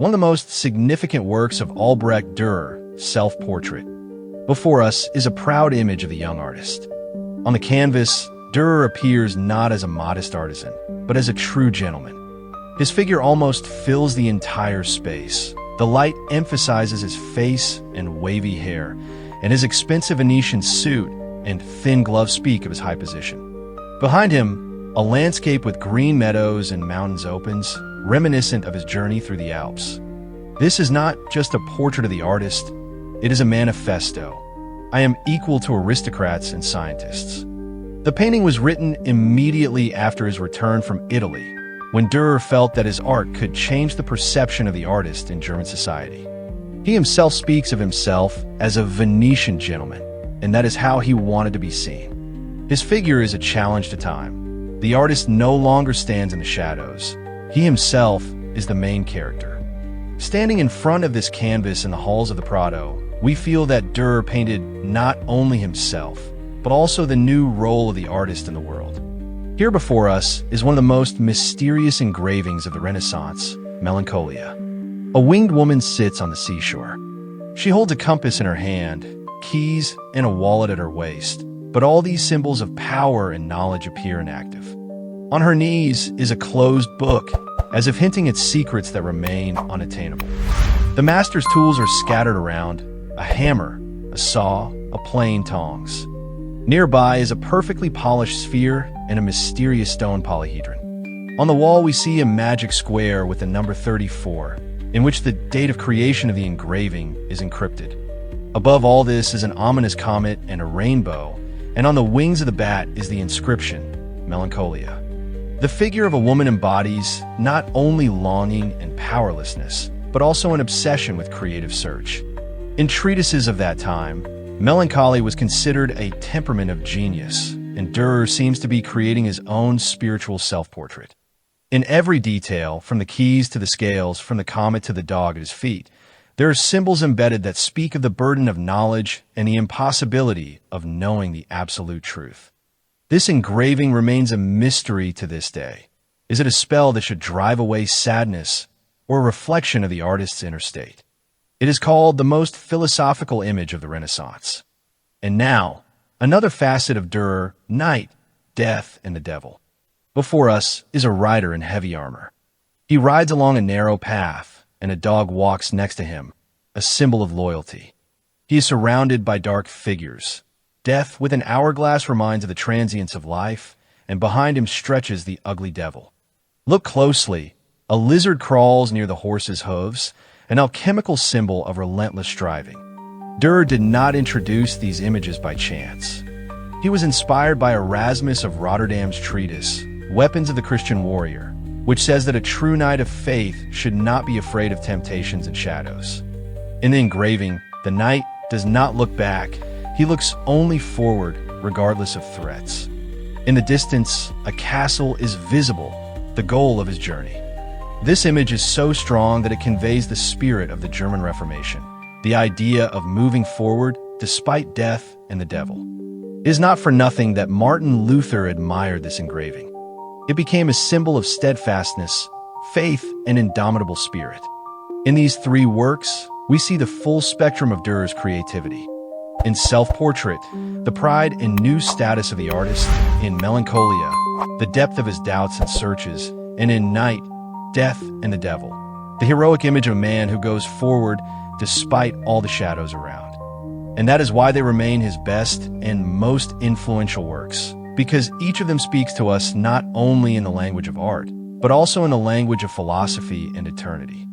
one of the most significant works of Albrecht Dürer, Self-Portrait. Before us is a proud image of the young artist. On the canvas, Durer appears not as a modest artisan, but as a true gentleman. His figure almost fills the entire space. The light emphasizes his face and wavy hair, and his expensive Venetian suit and thin gloves speak of his high position. Behind him, a landscape with green meadows and mountains opens, reminiscent of his journey through the Alps. This is not just a portrait of the artist, it is a manifesto. I am equal to aristocrats and scientists. The painting was written immediately after his return from Italy, when Durer felt that his art could change the perception of the artist in German society. He himself speaks of himself as a Venetian gentleman, and that is how he wanted to be seen. His figure is a challenge to time. The artist no longer stands in the shadows. He himself is the main character. Standing in front of this canvas in the halls of the Prado, we feel that Durer painted not only himself, but also the new role of the artist in the world. Here before us is one of the most mysterious engravings of the Renaissance, Melancholia. A winged woman sits on the seashore. She holds a compass in her hand, keys, and a wallet at her waist, but all these symbols of power and knowledge appear inactive. On her knees is a closed book, as if hinting at secrets that remain unattainable. The master's tools are scattered around: a hammer, a saw, a plane, tongs. Nearby is a perfectly polished sphere and a mysterious stone polyhedron. On the wall we see a magic square with the number 34, in which the date of creation of the engraving is encrypted. Above all this is an ominous comet and a rainbow, and on the wings of the bat is the inscription, Melancholia. The figure of a woman embodies not only longing and powerlessness, but also an obsession with creative search. In treatises of that time, melancholy was considered a temperament of genius, and Durer seems to be creating his own spiritual self-portrait. In every detail, from the keys to the scales, from the comet to the dog at his feet, there are symbols embedded that speak of the burden of knowledge and the impossibility of knowing the absolute truth. This engraving remains a mystery to this day. Is it a spell that should drive away sadness, or a reflection of the artist's inner state? It is called the most philosophical image of the Renaissance. And now, another facet of Durer: night, death, and the devil. Before us is a rider in heavy armor. He rides along a narrow path, and a dog walks next to him, a symbol of loyalty. He is surrounded by dark figures. Death with an hourglass reminds of the transience of life, and behind him stretches the ugly devil. Look closely. A lizard crawls near the horse's hooves, an alchemical symbol of relentless striving. Durer did not introduce these images by chance. He was inspired by Erasmus of Rotterdam's treatise, Weapons of the Christian Warrior, which says that a true knight of faith should not be afraid of temptations and shadows. In the engraving, the knight does not look back. He looks only forward, regardless of threats. In the distance, a castle is visible, the goal of his journey. This image is so strong that it conveys the spirit of the German Reformation, the idea of moving forward despite death and the devil. It is not for nothing that Martin Luther admired this engraving. It became a symbol of steadfastness, faith, and indomitable spirit. In these three works, we see the full spectrum of Durer's creativity. In Self-Portrait, the pride and new status of the artist; in Melancholia, the depth of his doubts and searches; and in Night, death and the devil, the heroic image of a man who goes forward despite all the shadows around. And that is why they remain his best and most influential works, because each of them speaks to us not only in the language of art, but also in the language of philosophy and eternity.